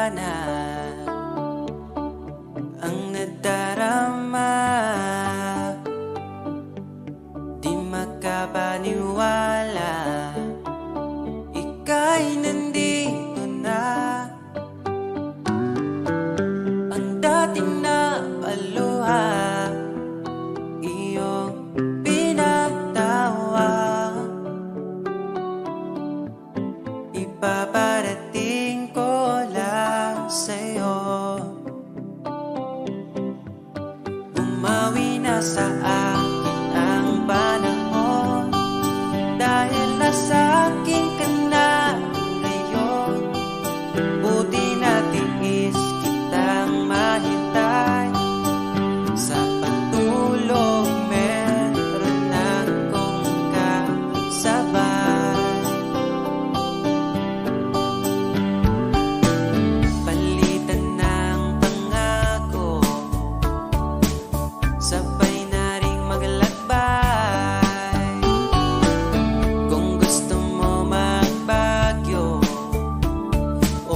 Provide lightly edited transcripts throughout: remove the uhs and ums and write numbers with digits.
liwanag ang nadarama. Di makapaniwala, ika'y nandito na. Ang dating napaluha, iyong pinatawa. Ipaparating ko lang sa'yo, bumawi na sa akin ang panahon, dahil nasa akin ka na ngayon. Buti na tiis kitang mahintay, sa pagtulog meron akong kasabay. Palitan ng pangako, sabay na ring maglakbay. Kung gusto mo magbagyo o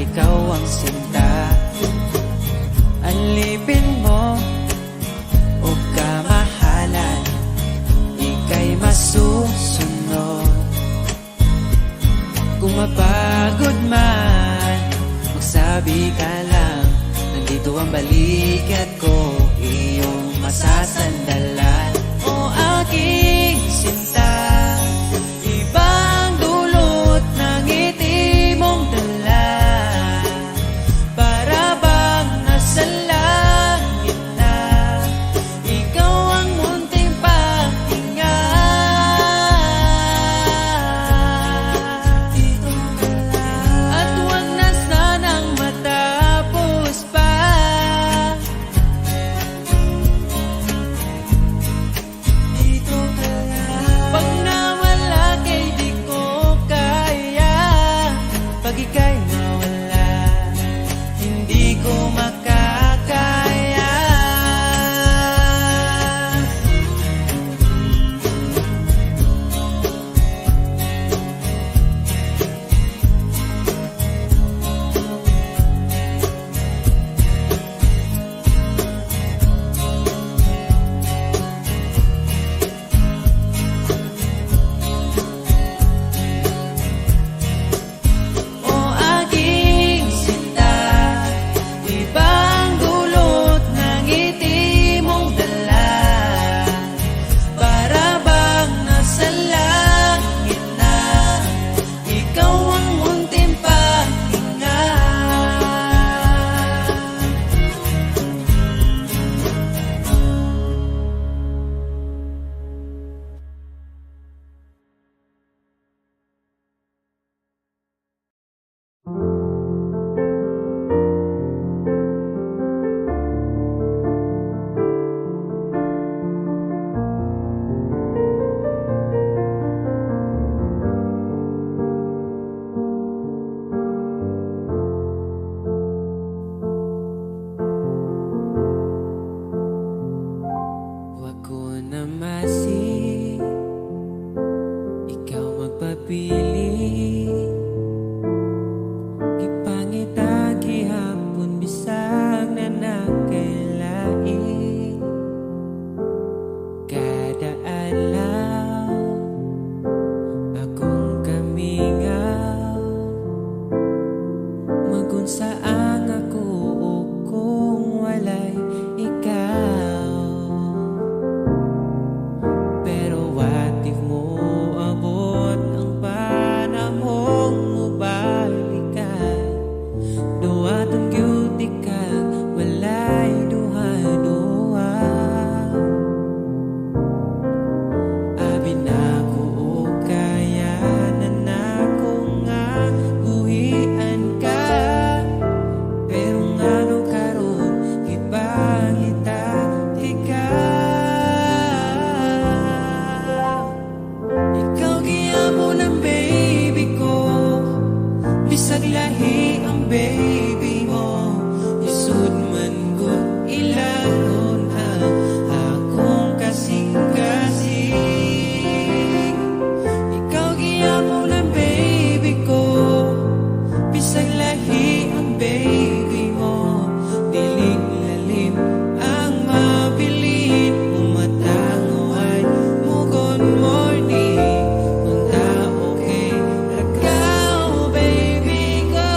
ikaw ang sinta. Alipin mo o kamahalan, ika'y masusunod. Kung mapagod man, magsabi ka lang, nandito ang balikat ko, iyong masasandalan. O aking sinta, ibang dulot ng ngiti mong dala, para bang nasa langit na, ikaw ang munting pahinga. At huwag na sanang matapos pa. Pag nawala kay di ko kaya, pag ika'y mawala, hindi ko makakaya. O aking sinta, ibang dulot ng ngiti mong dala, para bang nasa langit na, ikaw ang munting pahinga. Huwag ko na masig, ikaw magpapili. Ipangita gihapon bisag na nakailain. Kada adlaw akong kamingaw, magunsa ang ako kung walay ikaw. Pero what if mo abot ang panahong mubalik ka, duwatong gyud ka, walay duha-duha. Abi na ko o kaya na nako nga buhian ka, pero ngano karon ipangita ikaw. Ikaw giyapon ang baby ko, bisag lahi ang baby mo. Isud man gud ilahon ang akong kasing-kasing. Ikaw giyapon ang baby ko, bisag lahi ang baby mo. Diling lalim ang mabilin, umatango ay mo good morning. Mga okay, ikaw baby ko.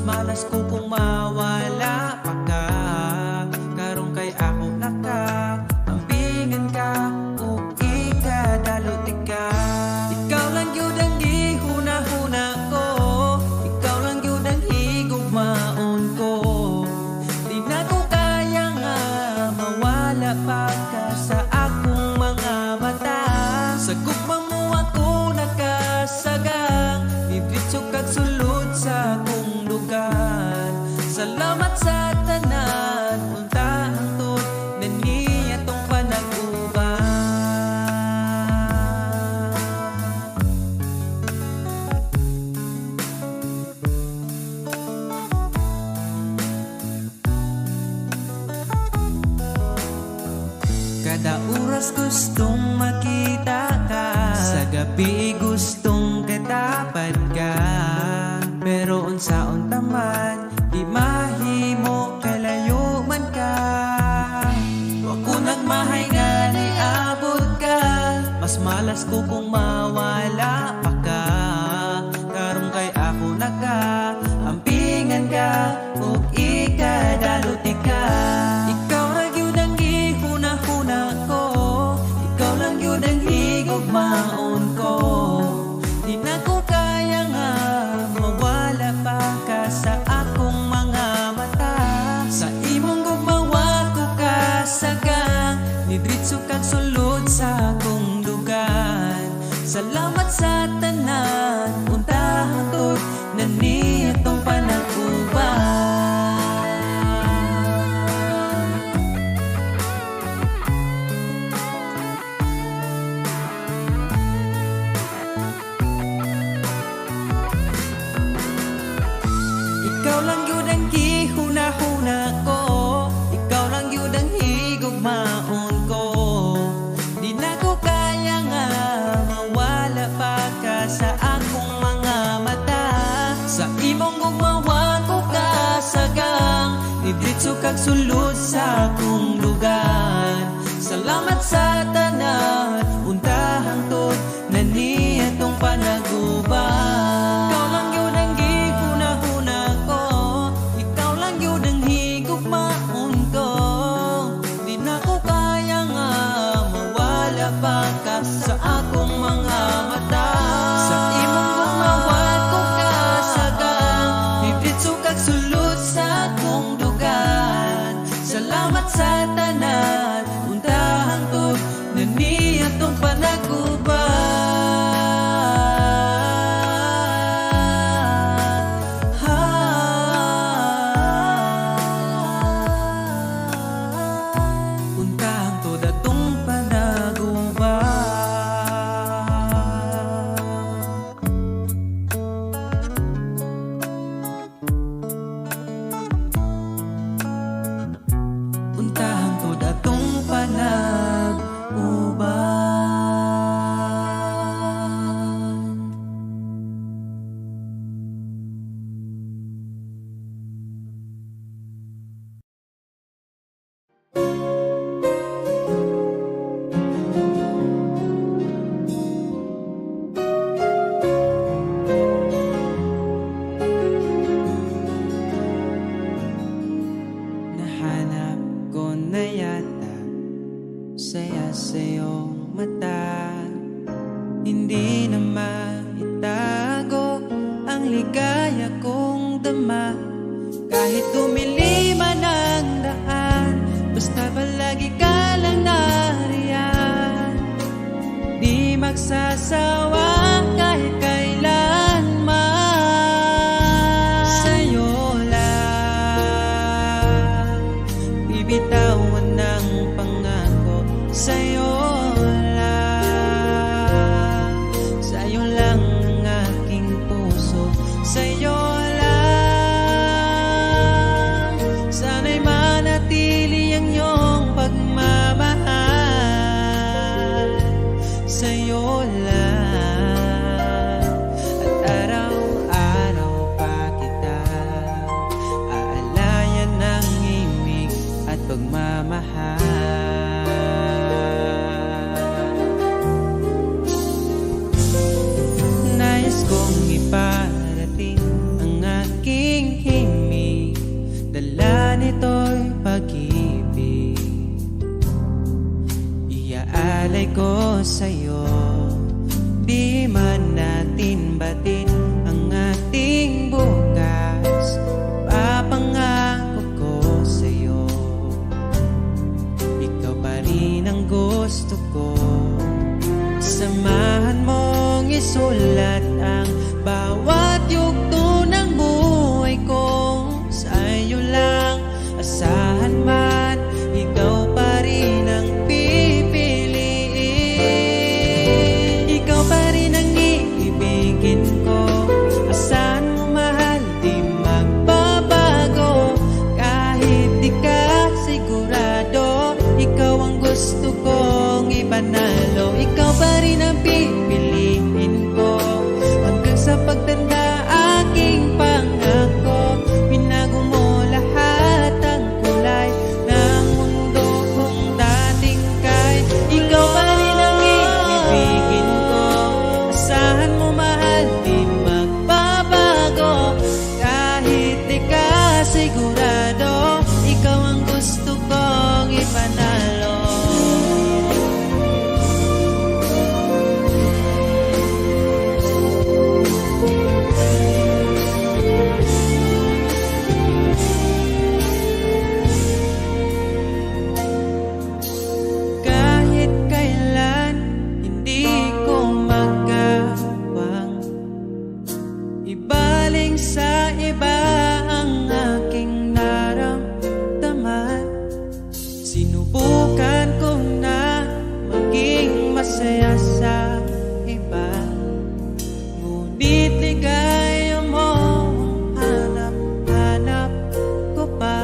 malas ko kung mawala pa ka. Karong kay ako naka ambingan ka o ikadalot ka. Ikaw lang yun ang gihuna-huna ko, ikaw lang yun ang higugmaon ko. Di na ko kaya nga mawala pa ka sa akong mga mata. Sa gugmang mo ako nakasagang, didritso kag sulod sa akong lugar. Salamat sa tanan, unta hangtod na niya tong panag-uban. Kada oras gustong makita ka, sa gabi gustong katapad ka. Pero unsaon taman, di mahimo kalayo man ka. Wako nagmahay nga ni abot ka, mas malas ko kung mawala pa ka. Karong kay ako naka ampingan ka ug ikadalot ka. Ikaw ra gyud ang gihuna-huna ko, ikaw lang gyud ang higugmaon ko. Di na ko kaya nga mawala pa ka sa akong mga mata. Sa imong gugmawa ko kasagang, nidritso kag sulod sa akong lugar. Salamat sa tanan, unta hangtod na niya tong panag-uban. Ikaw lang yun ang gihuna-huna ko, ikaw lang yun ang higugmaon ko. Di na ko kaya nga mawala pa ka sa akong mga mata. Sa imong gugmawa ko kasagang, didritso kag sulod sa akong lugar. Salamat sa tanan, unta hangtod na niya tong panag-uban. Ikaw lang yun ang gihuna-huna ko, ikaw lang yun ang higugmaon ko. Di na ko kaya nga mawala pa ka sa akong mga mata. Sa imong gugmawa ko kasagang, didritso kag sulod sa akong lugar. Salamat sa tanan, unta hangtod na niya tong panag-uban. Unta hangtod atong panag-uban. Unta hangtod atong panag-uban. Nahanap ko na yata saya sa iyong mata. Hindi na maitago ang ligaya kong dama. Kahit tumili man ang daan, basta palagi ka lang nariyan. Di magsasawa kahit kailanman. Sa'yo lang bibitawan ng pangako. Sa'yo lang ang aking puso. Sa'yo lang sana'y manatili ang iyong pagmamahal. Sa'yo lang at araw-araw pa kita aalayan ng himig at pagmamahal. Nais kong iparating ang aking ganito'y pag-ibig, iaalay ko sa'yo. Di man natin batin ang ating bukas, papangako ko sa'yo, ikaw pa rin ang gusto ko. Samahan mong isulat ang bawat yugto ng buhay kong sa'yo lang. Asahan man, ikaw pa rin ang pipiliin. Ikaw pa rin ang iibigin ko. Asahan mo mahal, di magbabago. Kahit di ka sigurado, ikaw ang gusto kong ipanalo. Ikaw pa rin ang pipiliin ko hanggang sa pagtanda aking pangako. Binago mo lahat ang kulay ng mundo kong dating kay. Ikaw pa rin ang iibigin ko. Asahan mo mahal, di magbabago. Kahit di ka sigurado, ikaw ang gusto kong ipanalo. Kahit kailan hindi ko magawang ibaling sa iba ang aking naramdaman. Sinubukan ko na maging masaya sa iba, ngunit ligaya mo hanap-hanap ko pa.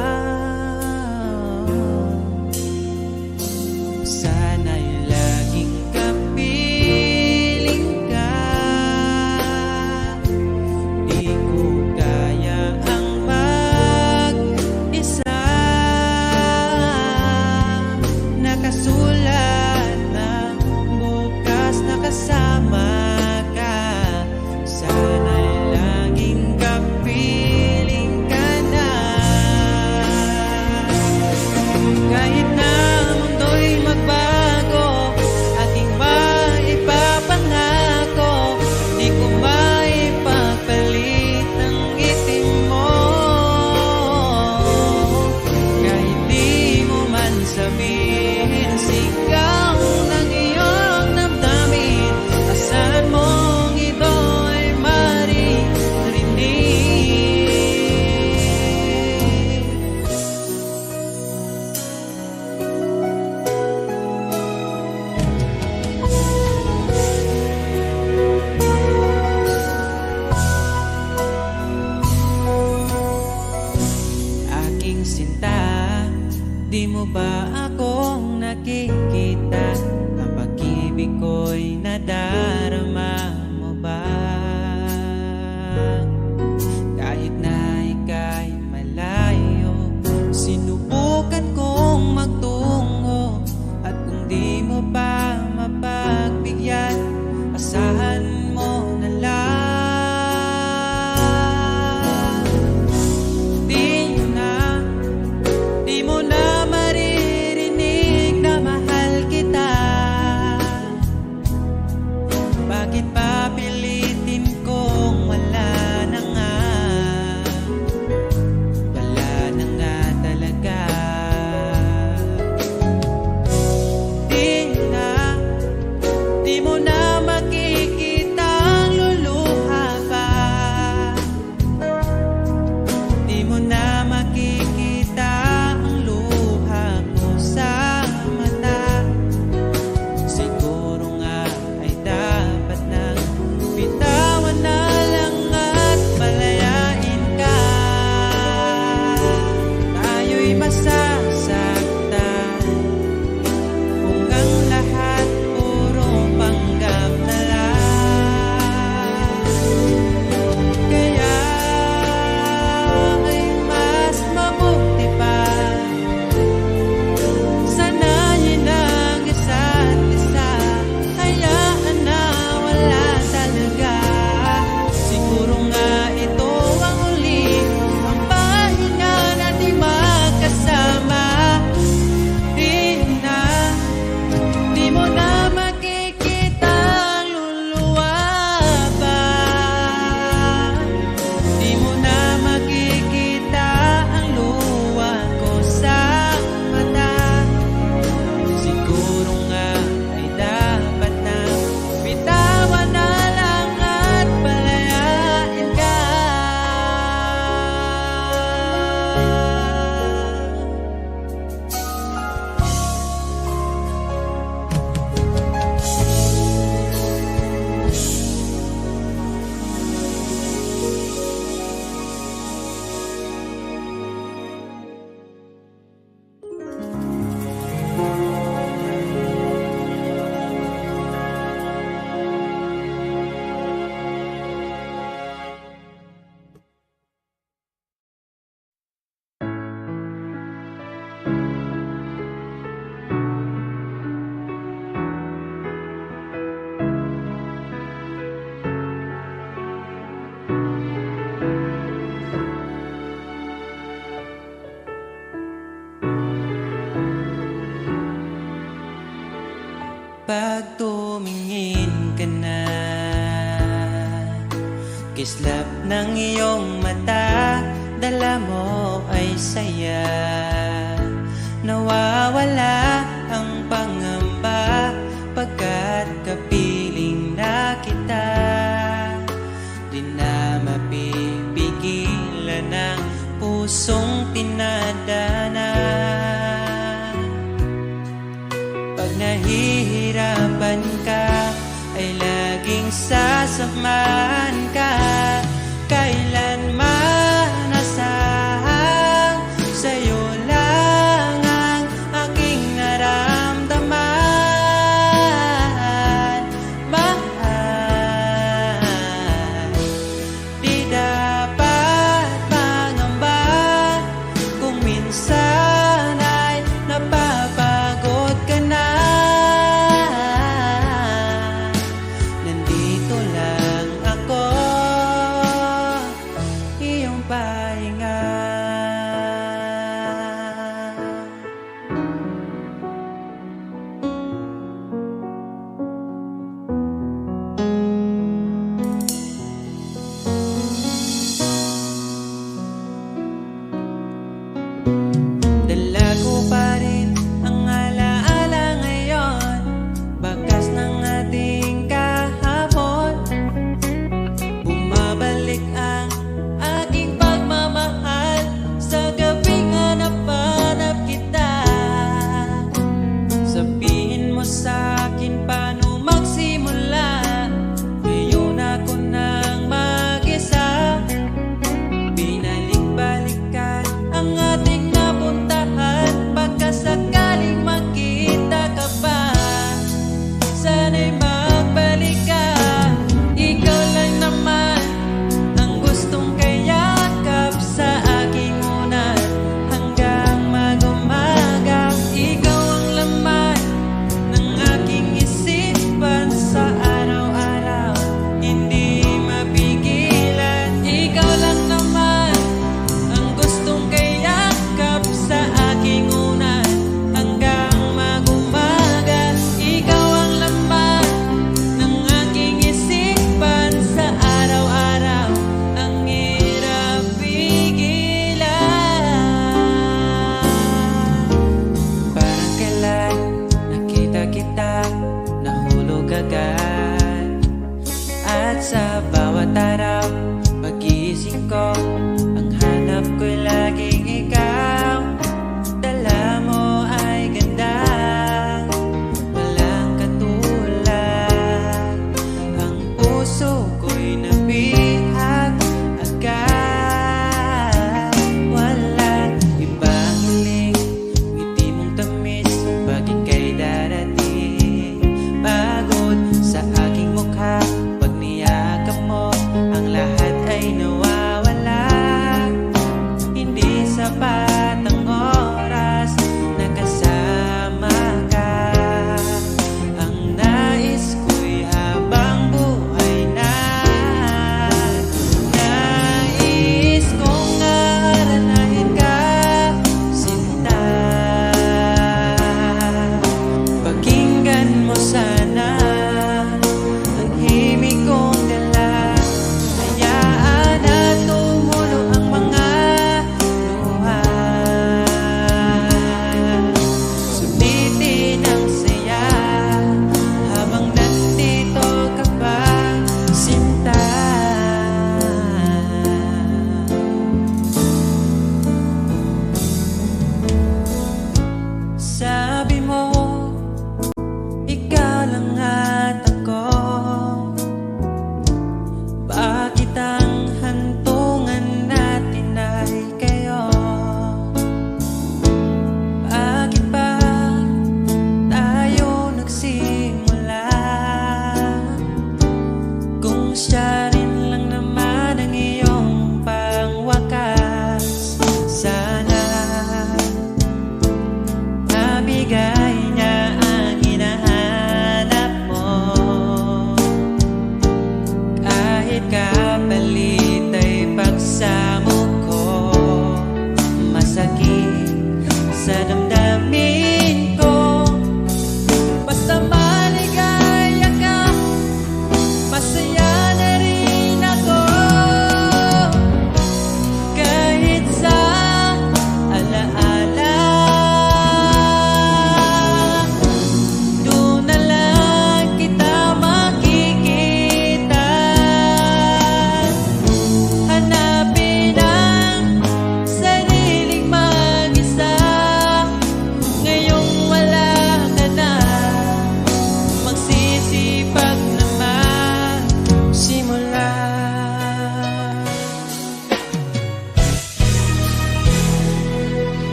Sana'y laging kapiling ka. Di ko kaya ang mag-isa. Nakasulat na bukas na kasama ka. Sana'y laging kapiling ka na. Kahit na ang mundo'y magbago, aking maipapangako, di ko maipagpalit ang itim mo. Kahit di mo man sabihin, sigaw ng iyong damdamin. Asahan mong ito ay maririnig. Aking sinta, di mo ba akong nakikita? Ang pag-ibig ko'y nadarama mo ba? Kahit na ika'y malayo, sinubukan kong magtungo. At kung di mo pa mapagbigyan, asahan mo na lang. Di mo na maririnig Islap ng iyong mata, dala mo ay saya. Nawawala ang pangamba pagkat kapiling na kita. Di na mapipigilan ng pusong tinadana. Pag nahihirapan ka, ay laging sasamahan ka. Kailanman asahang sa'yo lang ang aking naramdaman. Mahal, di dapat mangamba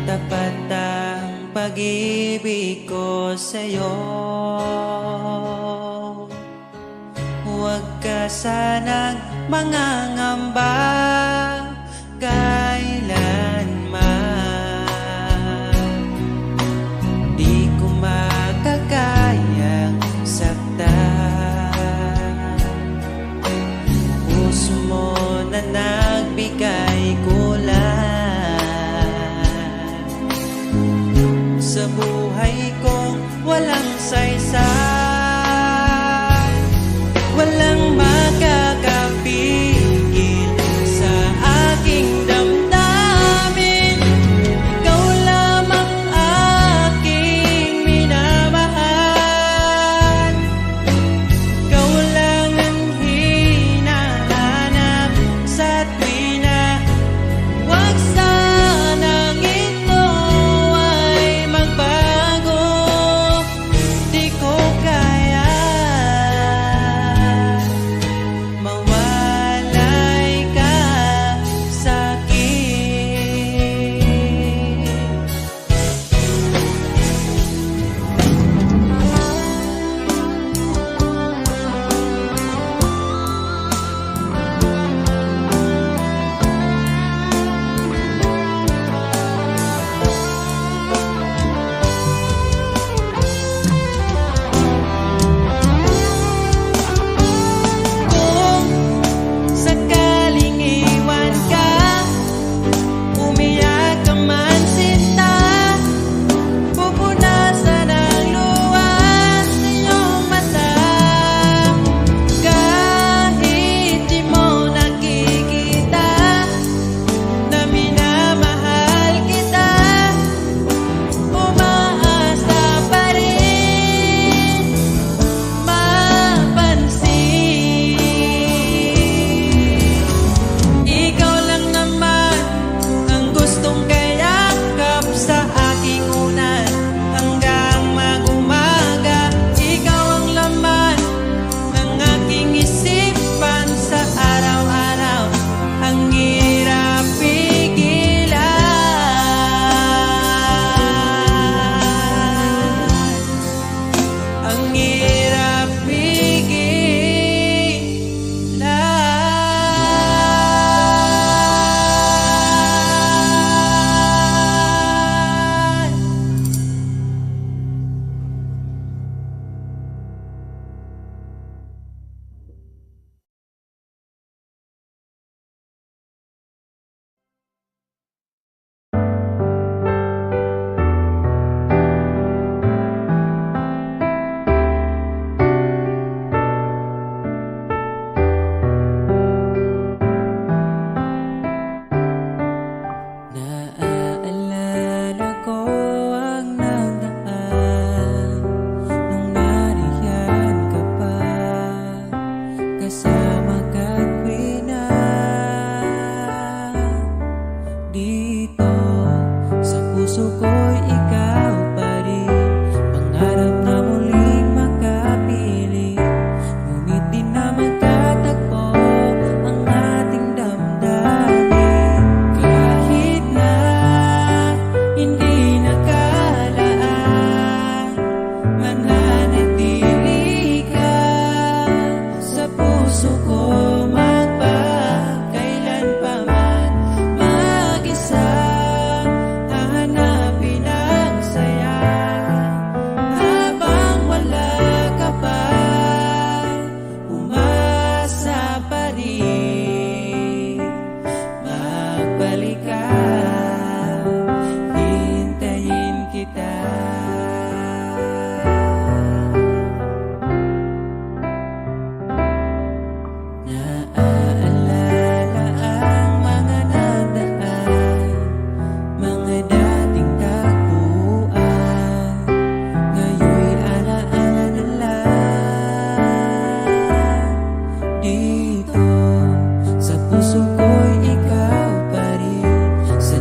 tapat ang pag-ibig ko sa'yo. Huwag ka sanang mangangamba kailanman. Di ko makakayang saktan. Puso mo na nagbigay kulan sa buhay kong walang saysay. Walang makakapigil sa aking damdamin. Ikaw lamang aking minamahal. Ikaw lang ang hinahanap sa tuwina. Huwag sanang ito ay magbago. Di ko kaya mawalay ka sa'kin. Kung sakaling iwan ka, umiyak ka man sinta, pupunasan ang luha sa iyong mata. Kahit di mo nakikita na minamahal kita, umaasa pa rin mapansin. Ikaw lang naman ang gustong kayakap sa aking unan hanggang mag-umaga. Ikaw ang laman ng aking isipan sa araw-araw. Ang hirap pigilan. Ang hirap pigilan. Naaalala ko ang nagdaan nung nariyan ka pa, kasama ka't tuwina. Dito sa puso ko'y ikaw pa rin, pangarap na muling makapiling. Ngunit di na magtatagpo ang ating damdamin. Kahit na hindi nakalaan, mananatili ka sa puso ko magpakailanpaman. Mag-isa hahanapin ang saya habang wala ka pa. Umasa pa rin magbalik ka, hintayin kita. Naaalala ang mga nagdaan, mga dating tagpuan. Ngayon'y alaala na lang. Dito sa puso ko'y ikaw pa rin. Sa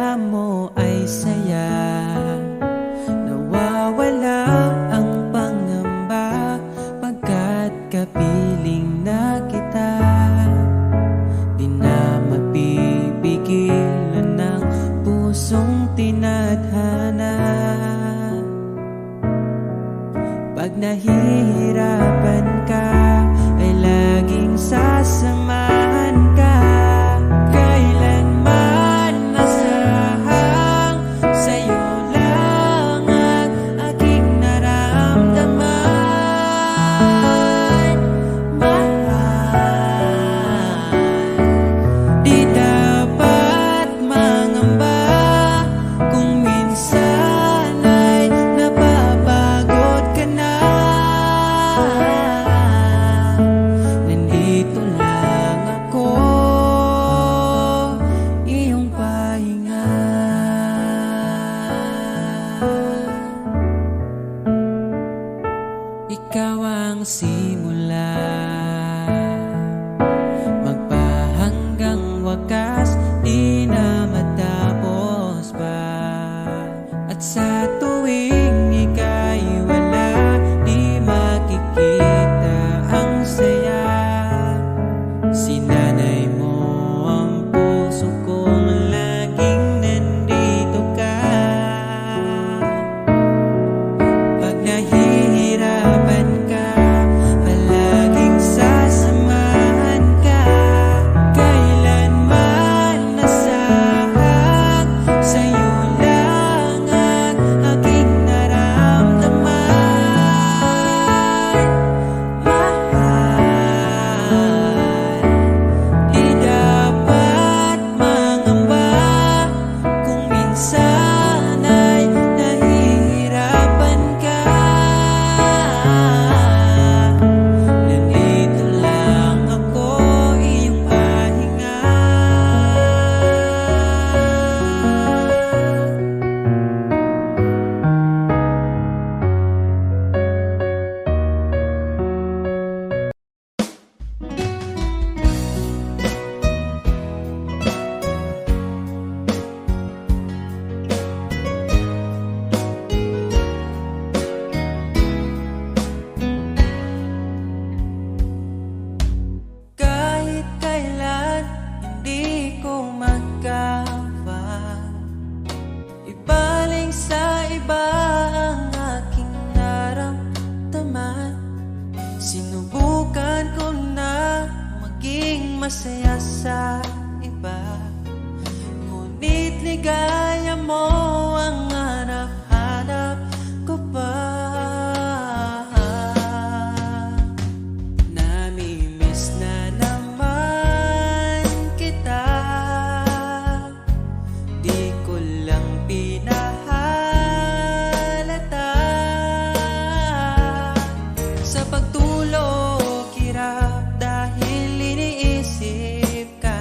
kasama mo ay saya. Nawawala ang pangamba pagkat kapiling na kita. Di na mapipigilan ng pusong tinadhana. Pag nahihirapan ka ay laging sasamahan ka. Kailanman masahang sa'yo lang ang aking naramdaman. Mahal, di dapat mangamba kung minsan ay napapagod ka na. Nandito lang ako, iyong pahinga. Ikaw ang simula, magpahanggang wakas, di na matapos pa. At sa tuwing ika'y wala, di makikita ang saya. Sinanay mo ang puso kong laging nandito ka. Pag nahihirapan ka, palaging sasamahan ka. Kailanman nasahang sa'yo lang ang aking naramdaman. Mahal, di dapat mangamba kung minsan ay nahihirapan ka. Nandito lang ako, iyong pahinga. Kahit kailan hindi ko magawa ibaling sa iba ang aking naramdaman. Sinubukan ko na maging masaya sa iba, ngunit ligaya mo ang hanap-hanap ko pa. Namimiss na naman kita, di ko lang pinahalata. Sa pagtulog hirap dahil iniisip ka.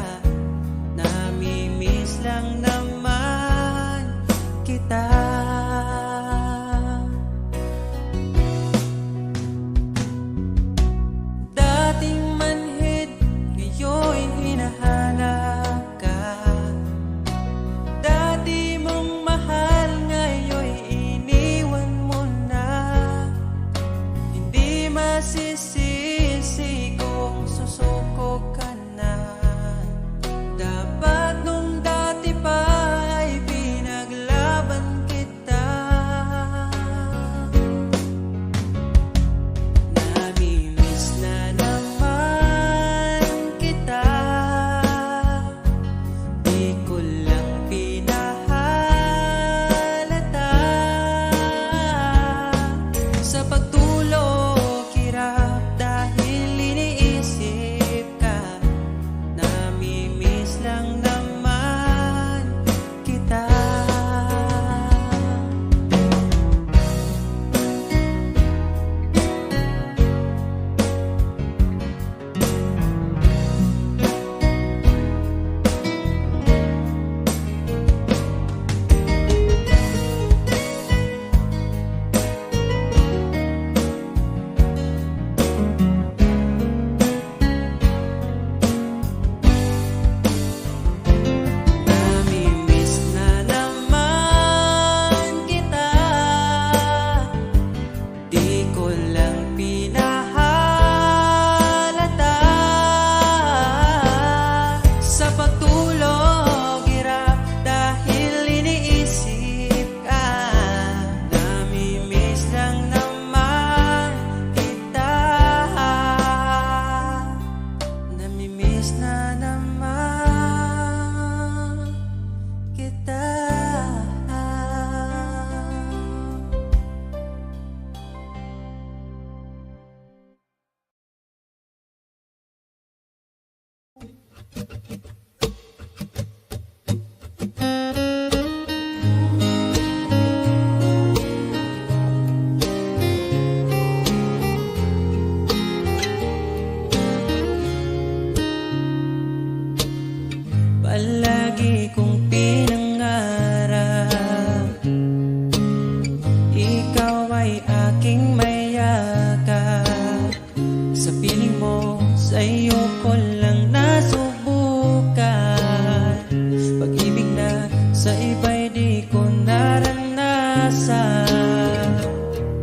sa iba'y di ko naranasan.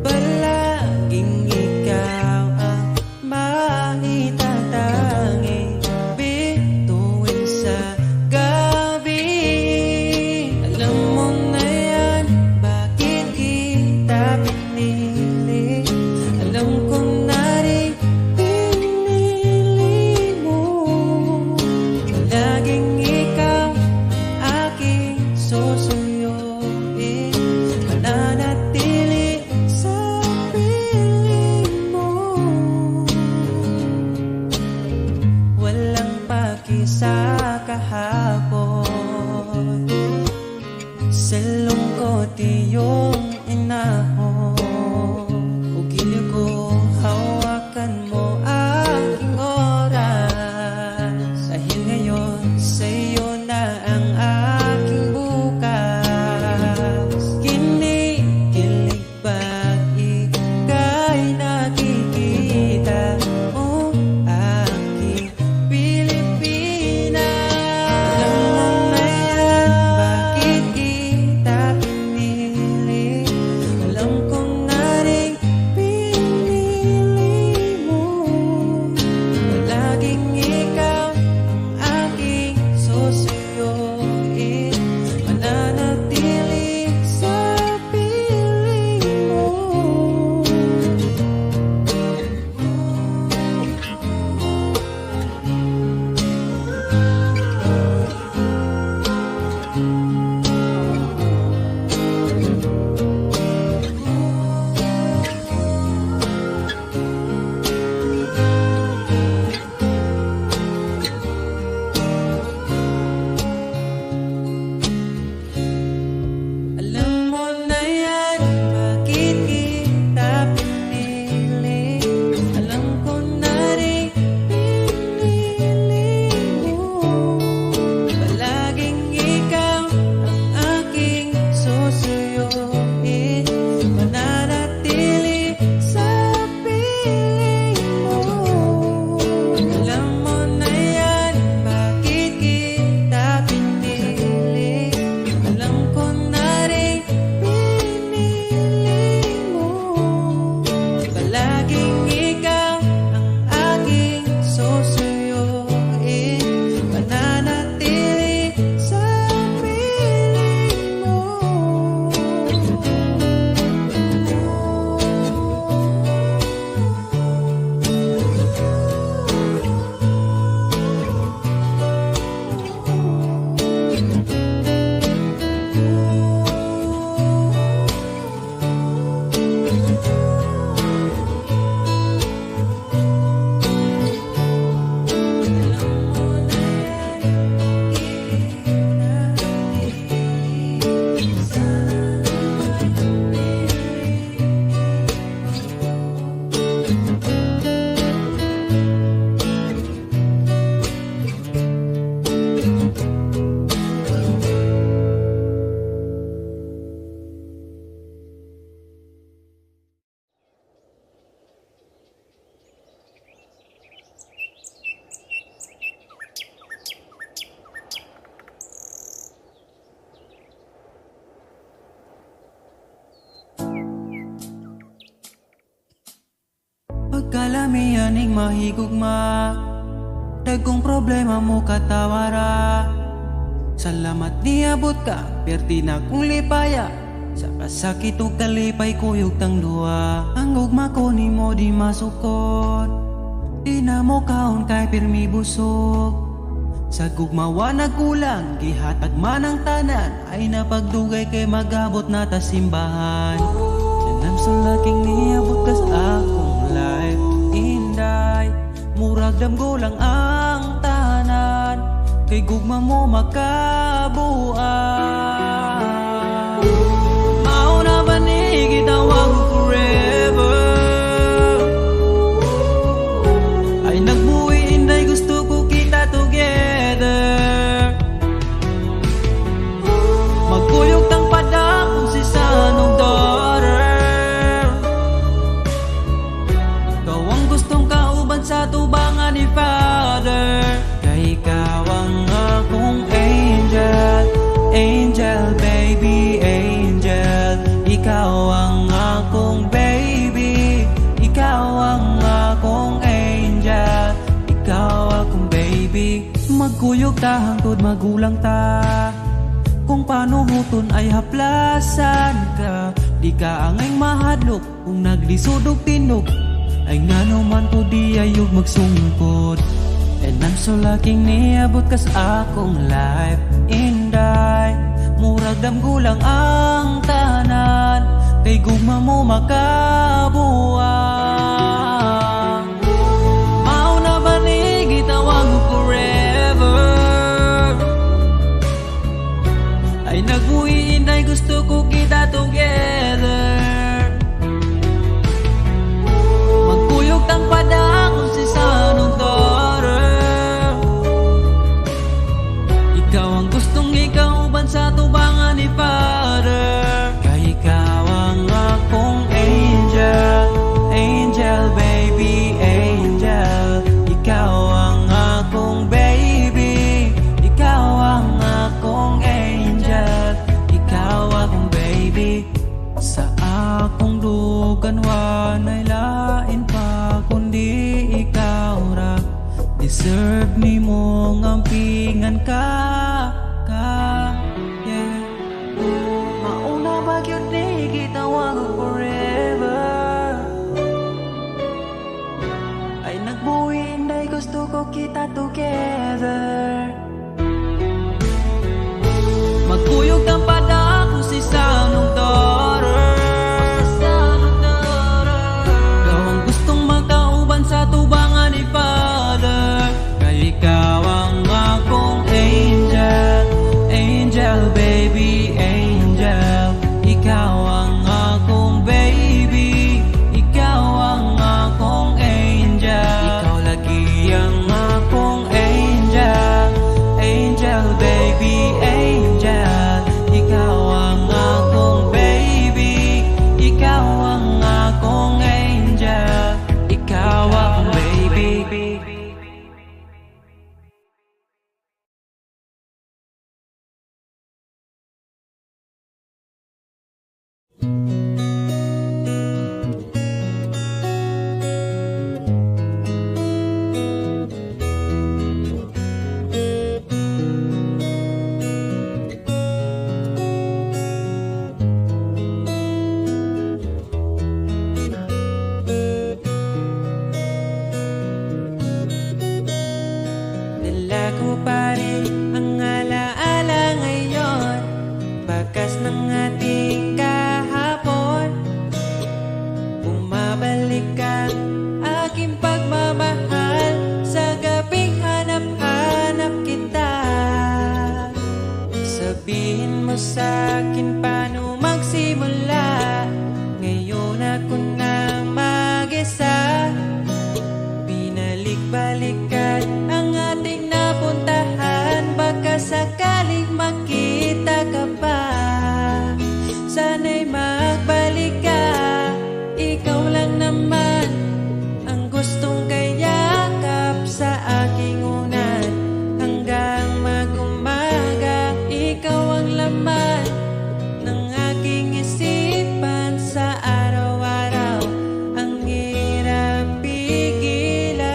Palaging ikaw ang maitatanging bituin sa gabi. Alam mo na yan, bakit kita pinili? Alam ko na rin pinili mo. Palaging ikaw ang aking susuyuin, mananatili sa piling mo. Walang paki sa kahapon, sa lungkot iyong inahon. Ugili ko, hawakan mo aking oras, dahil ngayon sa'yo na ang aking bukas. Kinikilig pag ika'y nakikita mo, aking Pilipinas. Alam mo na yan, bakit kita pinili? Alam ko na rin pinili mo. Palaging ikaw ang aking susuyuin, mananatili sa piling mo. Alam mo na yan, bakit kita pinili? Alam ko na rin pinili mo. Palaging ikaw ang aking susuyuin, mananatili sa piling mo. Alam mo na yan, bakit kita pinili? Alam ko na rin pinili mo. Palaging ikaw ang aking susuyuin, mananatili sa piling mo. Pagkalamianing mahigugma, dagkong problema mo katawara. Salamat niabot ka, perti na kong lipaya, sa kasakit o kalipay kuyog tang duwa. Ang ugma ko ni mo di masukot, di na mo kaon kay pirmi busog. Sa gugmawa nagkulang, gihatag man ang tanan, ay napagdugay kay magabot na ta simbahan. Alam sa laking niabot ka sa akong life, inday, murag damgo lang ang tahanan, kay gugma mo makabuan. Mauna ba ni gitawag forever? Ay nagbuhi inday, gusto ko kita together. Magkuyog tang padakong si sanong daughter, kawang gustong kauban sa tubangan ni Father. Kay ikaw ang akong angel, angel. Angel, baby, angel. Ikaw ang akong baby, ikaw ang akong angel, ikaw akong baby. Magkuyog ta hangtod magulang ta, kung paano huton ay haplasan ka. Di ka angay mahadlok kung naglisod og tinog, ay ngano man to di ayog magsungkod. And I'm so lucky niabot kas akong life inday. Murag damgulang ang tanan, kay gugma mo makabuang. Mauna ba ni gitawag mo forever, ay nagbuhi inday gusto ko kita together. Magkuyog tang padakon si sanong daughter, ikaw ang gustong ikauban sa tubangan ni Father. Kay ikaw ang akong angel, angel baby, angel. Ikaw ang akong baby, ikaw ang akong angel, ikaw akong baby. Sa akong dugan wanay lain pa kundi ikaw ra. Deserve ni mo ngampingan ka, yeah. Mauna ba yun di gitawag forever, ay nagbuhi inday gusto ko kita together. Magkuyog kang padako si sanong daughter, ikaw ang gustong magkauban sa tubangan ni Father. Kay ikaw ang akong angel, angel baby, angel. Ikaw ang akong baby, ikaw ang akong angel. Ikaw lagi ang akong angel, angel baby, angel. Ikaw ang akong baby, ikaw ang akong angel, ikaw akong baby. Dala ko pa rin ang alaala ngayon, bakas ng ating kahapon. Bumabalik ang aking pagmamahal sa gabing hanap-hanap kita. Sabihin mo sa'kin paano magsimula, ngayon ako na mag-isa. Binalik-balikan ang ating napuntahan, baka sakaling makita ka pa. Sana'y magbalik ka, ikaw lang naman ang gustong kayakap sa aking unan. Hanggang mag-umaga, ikaw ang laman ng aking isipan sa araw-araw. Ang hirap pigilan.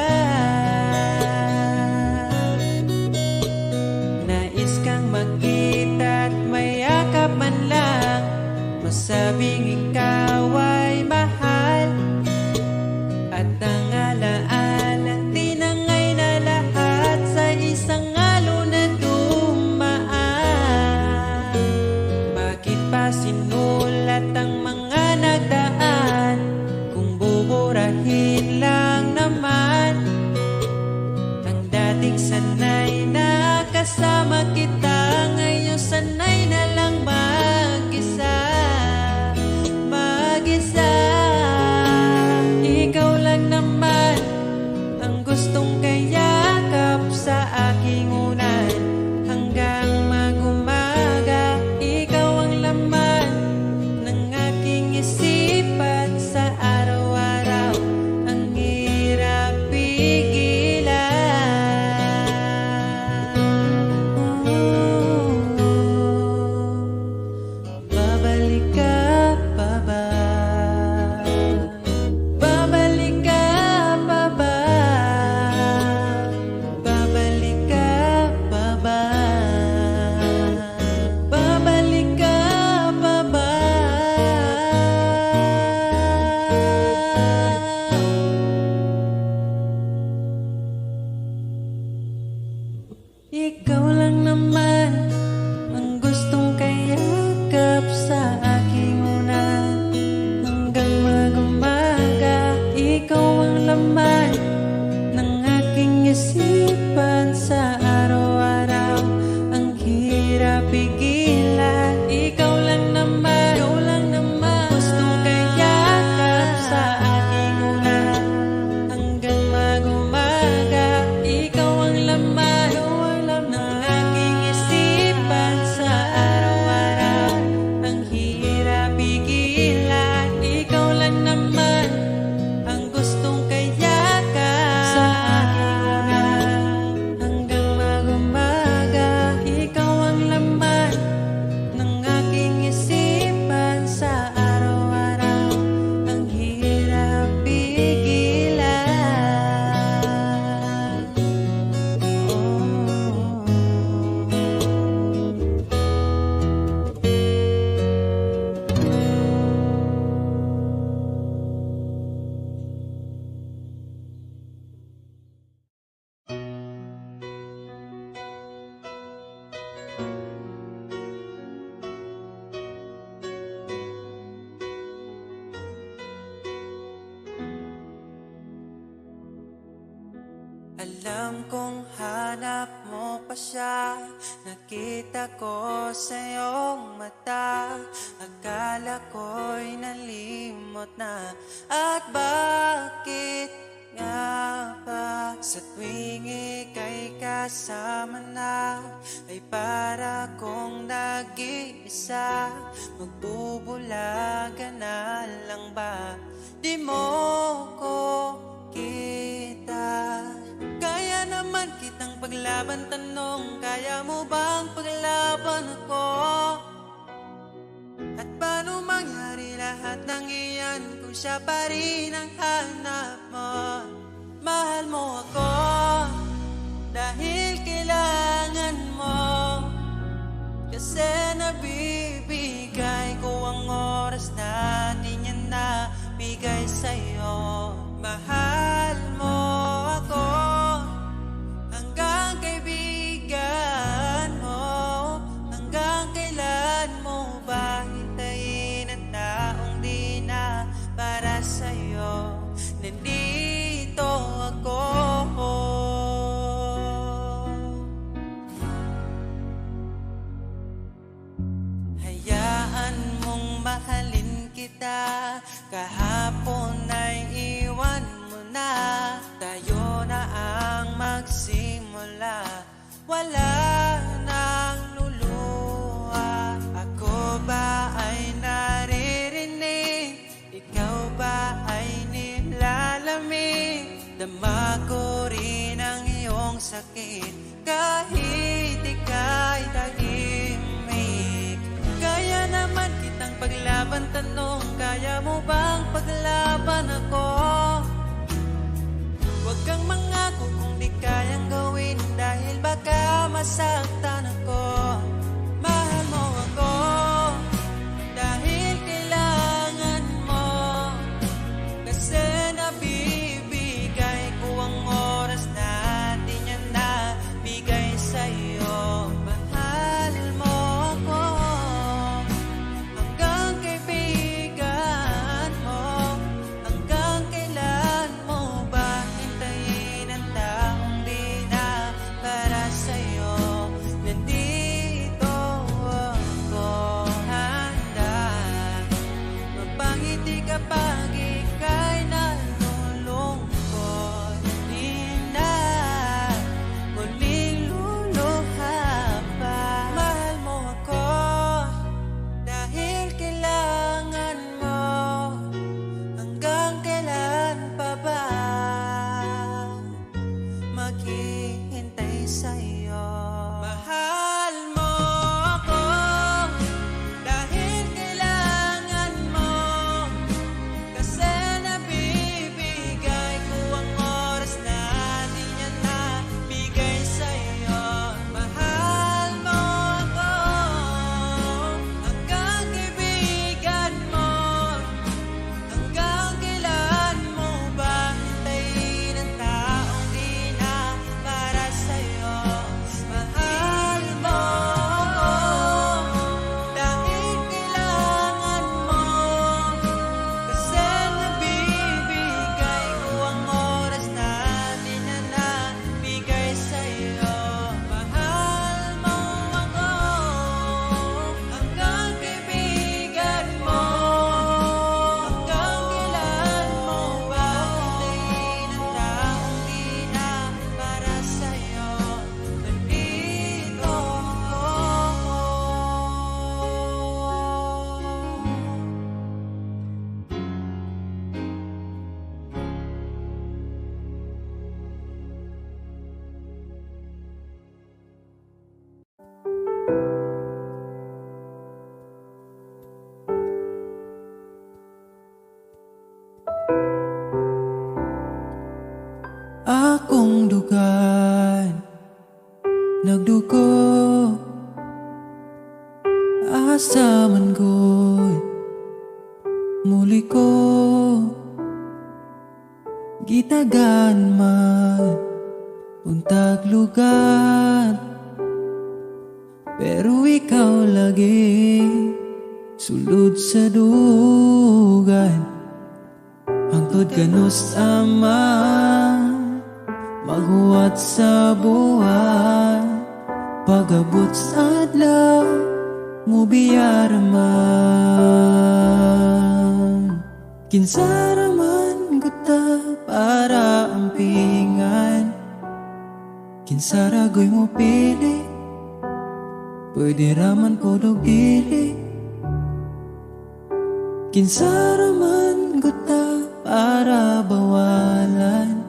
yakap sa aking unan. Hanggang mag-umaga, ikaw ang laman ng aking isipan sa araw-araw. Ang hirap pigilan, ikaw lang naman, gustong kayakap sa aking unan. Hanggang mag-umaga, ikaw ang laman ng aking isipan sa araw-araw. Ang hirap pigilan, ikaw lang naman ang gustong kayakap sa aking unan. Hanggang mag-umaga, ikaw ang laman ng aking isipan sa araw-araw. Ang hirap pigilan. Alam kong hanap mo pa siya, nakita ko sa iyong mata. Akala ko'y nalimot na, at bakit nga ba sa tuwing ika'y kasama na, ay para kong nag-iisa. Magbubulaga na lang ba, di mo ko kita? Kaya naman kitang paglaban, tanong, kaya mo bang paglaban ako? At paano mangyari lahat ng iyan kung siya pa rin ang hanap mo? Mahal mo ako dahil kailangan mo, kasi nabibigay ko ang oras na di niya nabigay sa'yo. Mahal mo ako hanggang kaibigan mo. Hanggang kailan mo ba hintayin ang taong di na para sa'yo? Nandito ako. Hayaan mong mahalin kita, kahapon ay iwan mo na. Tayo na ang magsimula, wala nang luluha. Ako ba ay naririnig, ikaw ba ay nilalamig? Dama ko rin ang iyong sakit kahit ika'y tahimik. Kaya naman kitang paglaban, tanong, kaya mo bang paglaban ako? Huwag kang mangako kung di kayang gawin, dahil baka masaktan ako. Mahal mo ako dahil kailangan mo, kasi nabibigay ko ang oras na di niya nabigay sa'yo. Mahal mo ako hanggang kaibigan mo. Hanggang kailan mo ba hintayin ang taong di na para sa'yo? Nandito man ko'y muli ko gitagan man untag lugar, pero ikaw lagi sulod sa dugan. Hangtod kanus amang maghuwat sa buwan, pagabot sa adlaw mo biyaraman. Kinsaraman guta para ampingan, kinsaragoy mo pili, pwede raman podog dili. Kinsaraman guta para bawalan,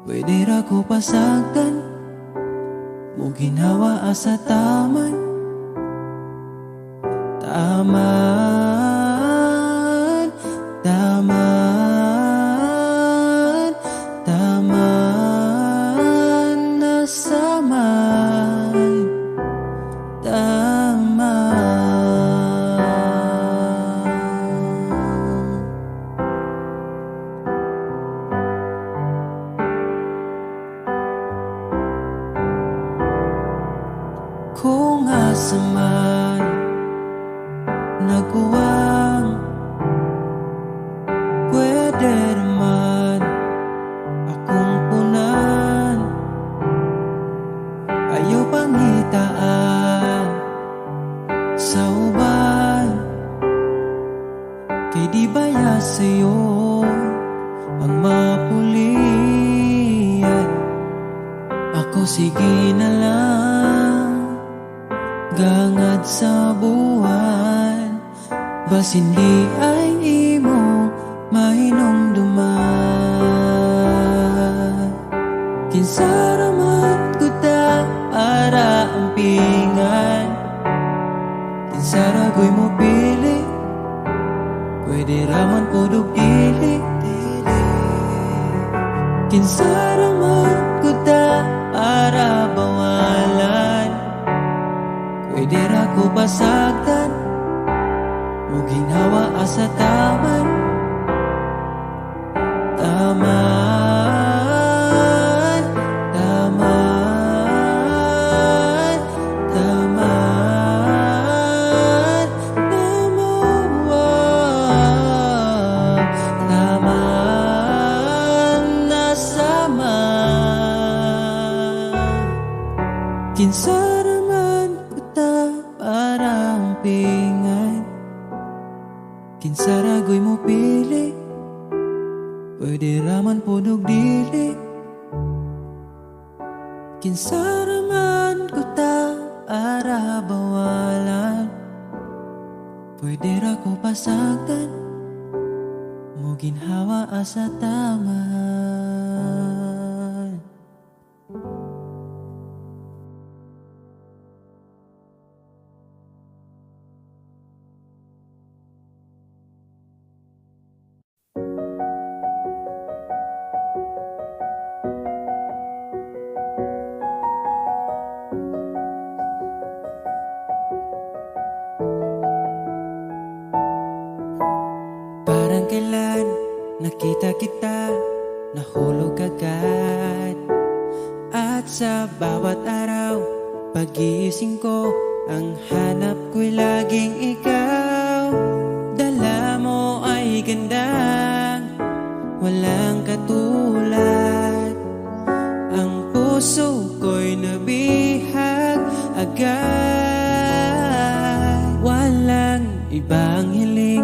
pwede ra ko pasagdan, mo ginawa asa taman. Taman, taman, taman, nasaman, taman. Kung asaman nagkuwang, pwede naman akong punan. Ayaw pangitaan sa uban, kay di baya sa'yo ang mapulian. Ako sige na lang gangad sa buwan, bas hindi ay imo mahinumduman. Kinsaraman guta para ampingan, kinsaragoy mo pili, pwede raman podog dili. Kinsaraman guta para bawalan, pwede ra ko pasagdan, mo ginawa asa taman. Taman, taman, taman, taman, taman, nasaman. Kinsaraman guta para ampingan, kinsaragoy mo pili, pwede raman podog dili. Kinsaraman guta para bawalan, pwede ra ko pasagdan, mo ginhawa asa taman. Parang kailan nakita kita, nahulog agad. At sa bawat araw, pagising ko, ang hanap ko'y laging ikaw. Dala mo ay gandang walang katulad, ang puso ko'y nabihag agad. Walang ibang hiling,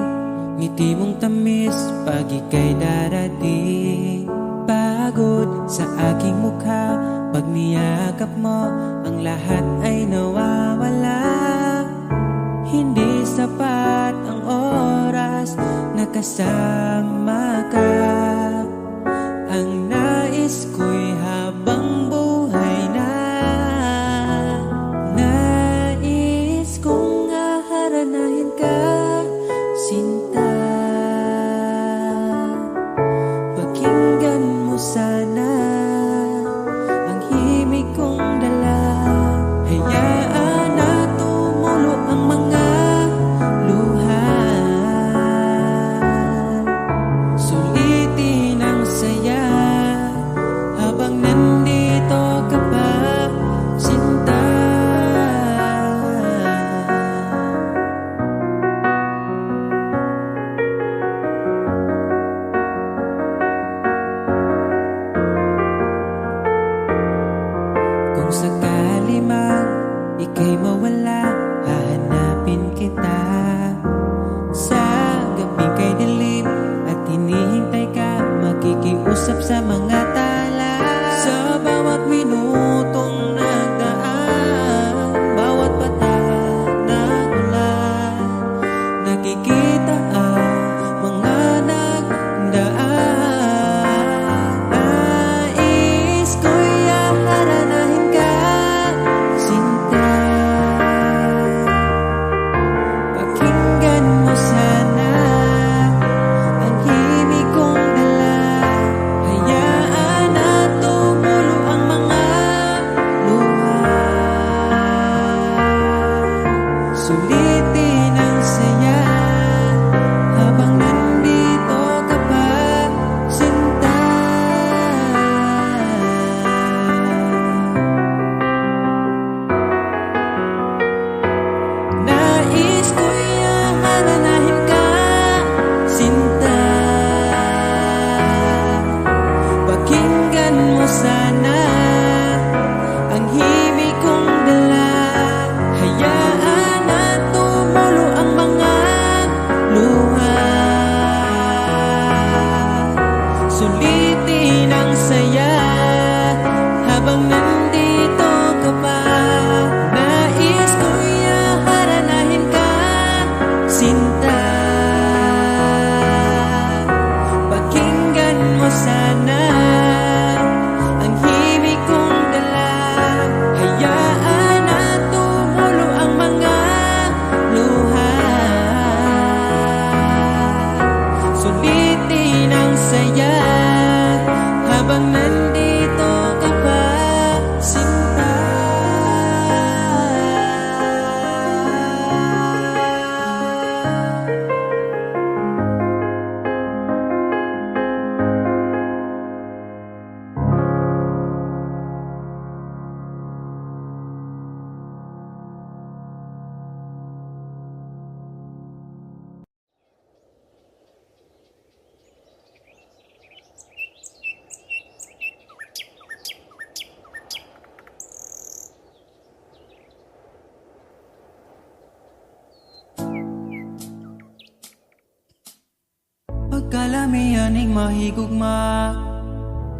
ngiti mong tamis pag ika'y darating. Pagod sa aking mukha, pag niyakap mo, ang lahat ay nawawala. Hindi sapat ang oras na kasama ka. Ang nais ko'y habang buhay na. Nais kong aharanahin ka, sinta. Pakinggan mo sana ang himig kong dala. Hayaan na tumulo ang mga sa mga tala. Sa bawat minutong nagdaan, bawat patak na ulan, nakikita ang mga nagdaan. Nais ko'y haranahin ka, sinta. Pakinggan mo sana ang himig kong dala. Hayaan na tumulo ang mga luha. Sulitin ang saya habang nandito ka pa, sinta. Nais ko'y haranahin ka, sinta. Pakinggan mo sana ang himig kong dala. Hayaan na tumulo ang mga luha. Sulitin ang saya habang nandito ka pa. Nais ko'y haranahin ka, sinta. Pakinggan mo sana ang himig kong dala. Hayaan na tumulo ang mga luha. Sulitin ang saya habang nandito ka pa, sinta. Pagkalamianing mahigugma,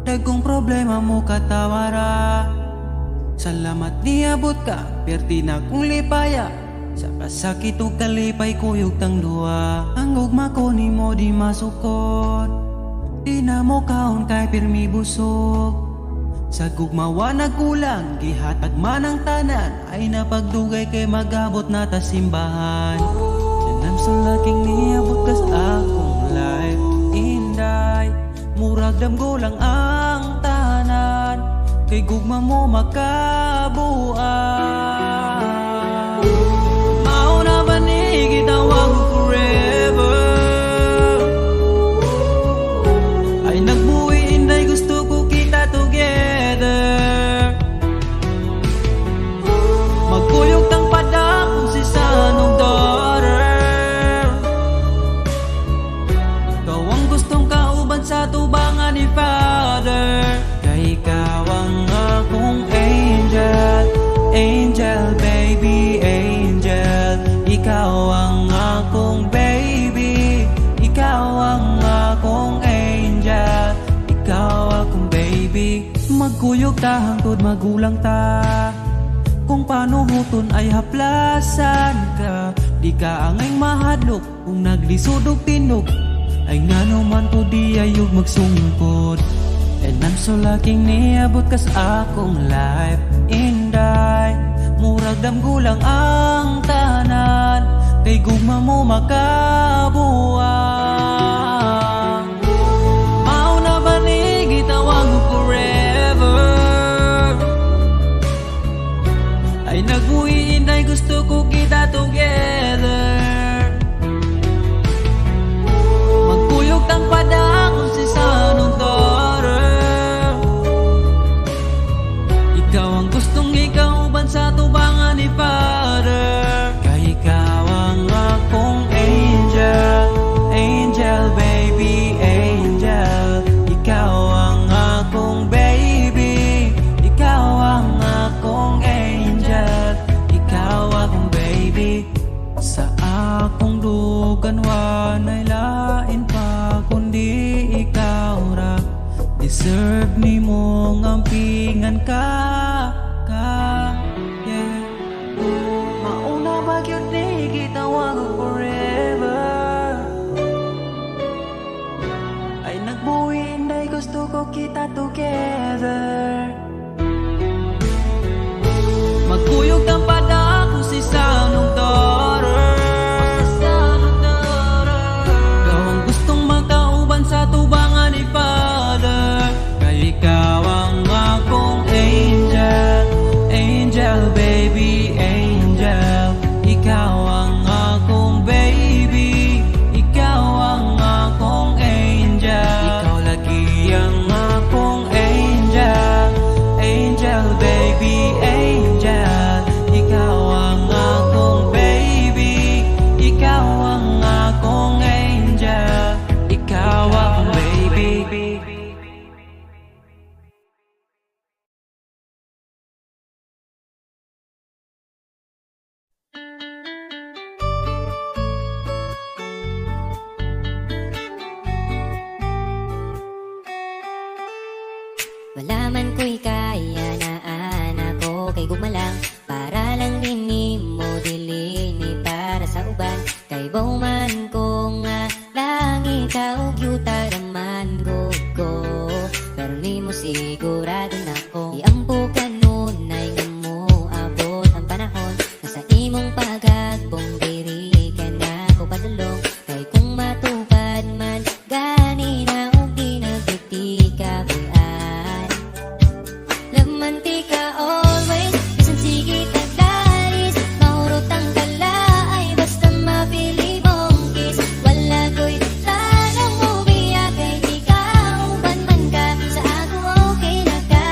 dagkong problema mo katawara. Salamat niabot ka, perti na kong lipaya. Sa kasakit o kalipay kuyog tang duwa. Ang ugma ko ni mo di masukot, di na mo kaon kay pirmi busog. Sa gugmawa nagkulang, gihatag man ang tanan, ay napagdugay kay magabot na ta simbahan. Sanam sa laking niabot kas akong life, inday. Murag damgo lang ang tanan, kay gugma mo makabuan. Mauna ba ni gitawag ko forever? Ay nagbuwi inday, gusto ko kita together. Magkuyog tang padakong si sanong daughter. Ikaw ang gustong kauban sa tubangan ni Father. Kay ikaw ang akong angel, angel baby, angel. Ikaw ang akong baby, ikaw ang akong angel, ikaw akong baby. Magkuyog ta hangtod magulang ta, kung paano huton ay haplasan ka. Di ka angay mahadlok kung naglisod og tinog, ay ngano man ko di ayog magsungkod. And I'm so lucky niabot kas akong life, inday. Murag damgulang ang tanan, kay gugma mo makabuang. Mauna ba ni gitawag mo forever? Ay nagbuhi inday, gusto ko kita together. Magkuyog tang padakong si sanong daughter. Ikaw ang gustong ikauban sa tubangan ni Father. Kay ikaw ang akong angel, angel baby, angel. Ikaw ang akong baby, ikaw ang akong angel, ikaw akong baby. Sa akong dugan wanay lain pa kundi ikaw ra. Di Deserve ni mong ampingan ka, yeah. Mauna ba yun ni gitawag ko forever? Ay nagbuhin ay gusto ko kita together. Magkuyog ng pada kung si Sanong daughter. Gawang gustong magkauban sa tubangan ni Father. Kaya ikaw ang akong angel, angel baby, angel. Ikaw ang akong baby, ikaw ang akong angel. Ikaw lagi ang akong angel, angel baby, angel. Ikaw ang akong baby, ikaw ang akong angel, ikaw ang baby. Wala man ko'y kaya na anak ko kay gumalang para lang din ni mo dilini para sa uban kay bauman ko nga lang ikaw yuta raman ko pero ni mo sigurado na ko iampo ka nun ay nga mo abot ang panahon na sa imong pagagbong diri ka na ko padulong kay kung matupad man gani na og di nagiti ka mantika always, isang sige taglalis mahurot ang kala ay basta mapili mong kiss. Wala ko'y tanong mo biya kay ikaw ban man ka sa ako okay na ka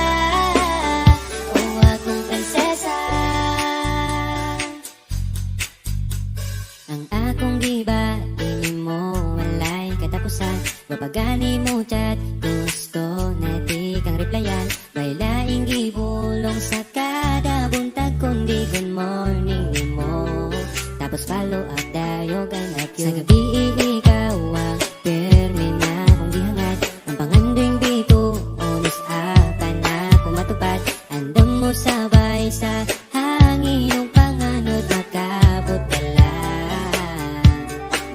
o akong prinsesa. Ang akong giba di mo walay katapusan babagani mo chat gusto na di kang replyan may laing gibulong sa kada buntag kundi good morning ni mo tapos follow up dayo ganap yun sa gabi ikaw ang permi na kung gihangad ang panganding dito onis ata na kung matupad andam mo sabay sa hangin ng panganod makabot ka lang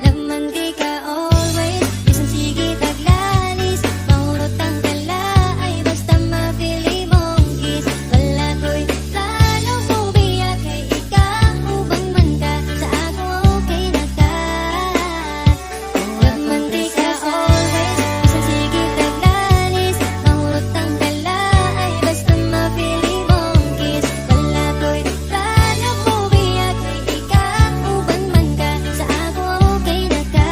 laman di ka always isang sige taglalis mahurot ang kala ay basta mapili mong kiss. Wala ko'y plano mo biya kay ikaw ubang man ka sa ako okay na ka laman di ka always isang sige taglalis mahurot ang kala ay basta mapili mong kiss. Wala ko'y plano mo biya kay ikaw ubang man ka sa ako okay na ka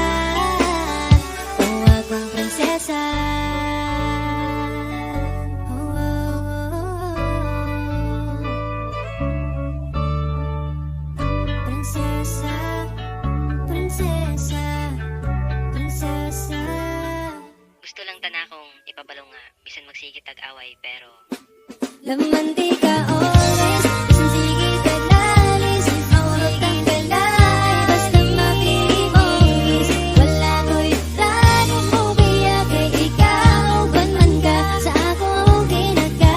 o akong prinsesa. Prinsesa, prinsesa, prinsesa. Gusto lang tana kong ipabalong nga bisan magsigit tag-away pero Laman di ka always isang sige taglalis mahurot ang kalay basta mapili mong kiss. Wala ko'y plano mo biya kay ikaw ban man ka sa ako okay na ka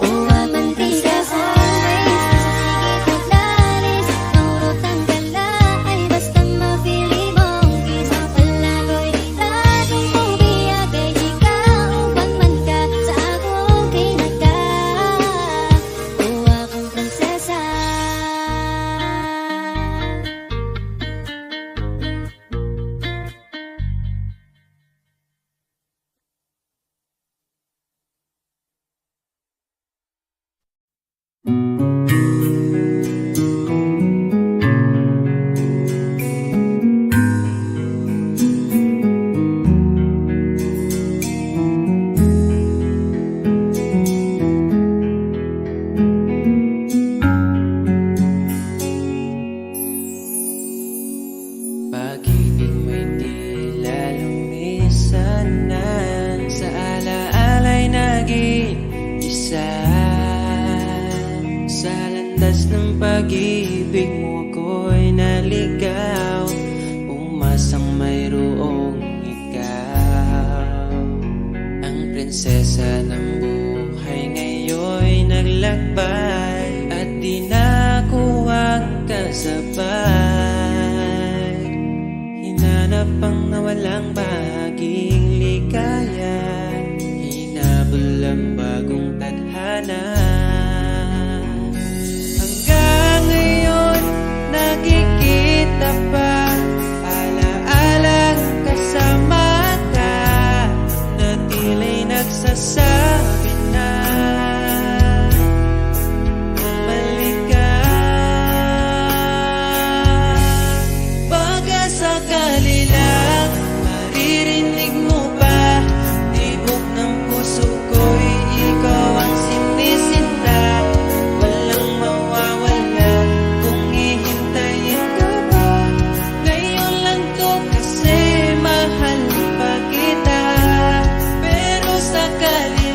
o laman di ka always isang sige taglalis mahurot ang kalay basta mapili mong kiss. Wala ko'y plano mo biya kay ikaw ban man ka sa ako okay na ka o akong prinsesa. Pag-ibig mo'y di lalumisan na sa alaala'y naging isa. Sa landas ng pag-ibig mo ako'y naligaw, umasang mayroong ikaw. Prinsesa ng buhay ngayon'y naglakbay at di na ako ang kasabay. Hinanap ang nawalang bahaging ligaya, hinabol ang bagong tadhana. Hanggang ngayon nakikita pa, alaalang kasama ka, na tila'y nagsasabi na bumalik ka. Baka sakali lang maririnig mo pa, tibok ng puso ko'y ikaw ang sinisinta. Walang mawawala kung hihintayin ka ba. Ngayon lang to kasi mahal pa kita, pero sakali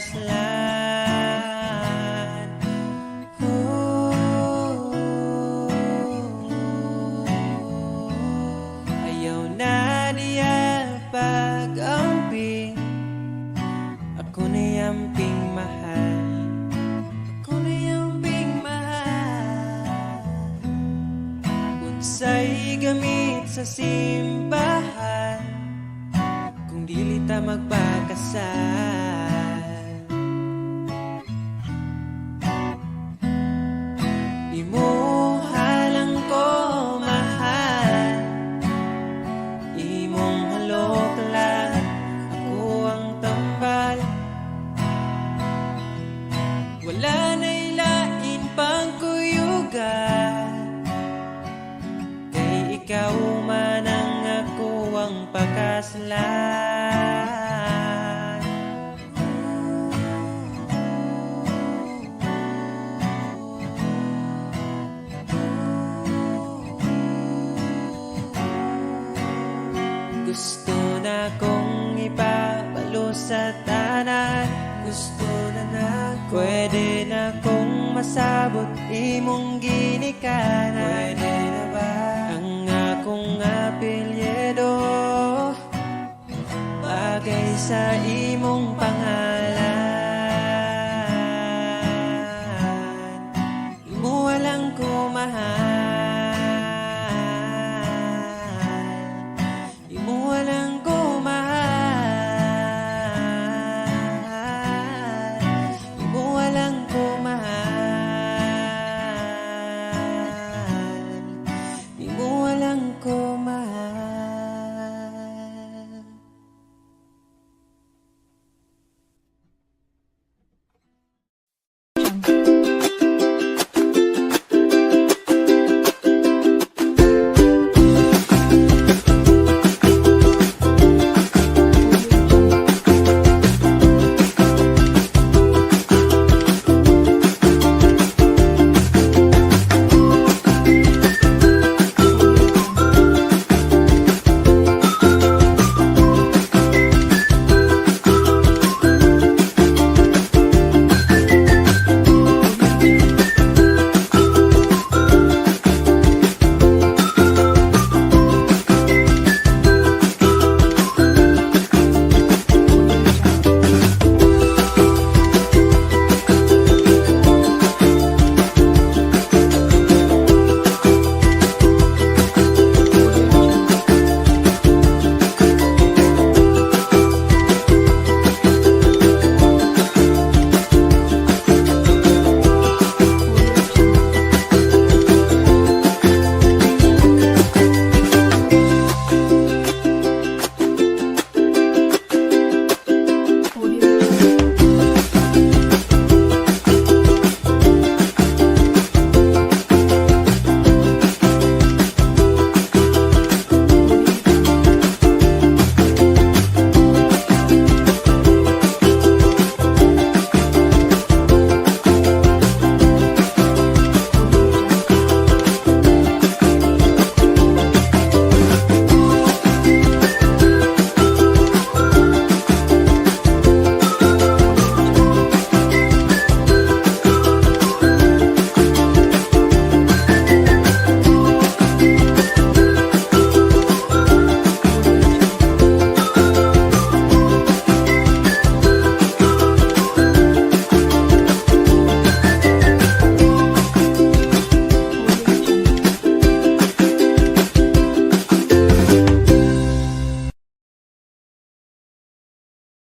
pakaslan. Oh, ayaw na niya pag-amping, ako na yamping mahal, ako na yamping mahal. Unsay gamit sa simbahan, kung dili ta magpakasal. Imuhalang ko mahal, imong haloklan, ako ang tambal. Wala na'y lain pang kuyugan, kay ikaw man ang ako ang pakaslan. Gusto na kong ipabalo sa tanan, gusto na pwede na kong masabot imong ginikanan. Pwede na ba ang akong apelyido bagay sa iyo?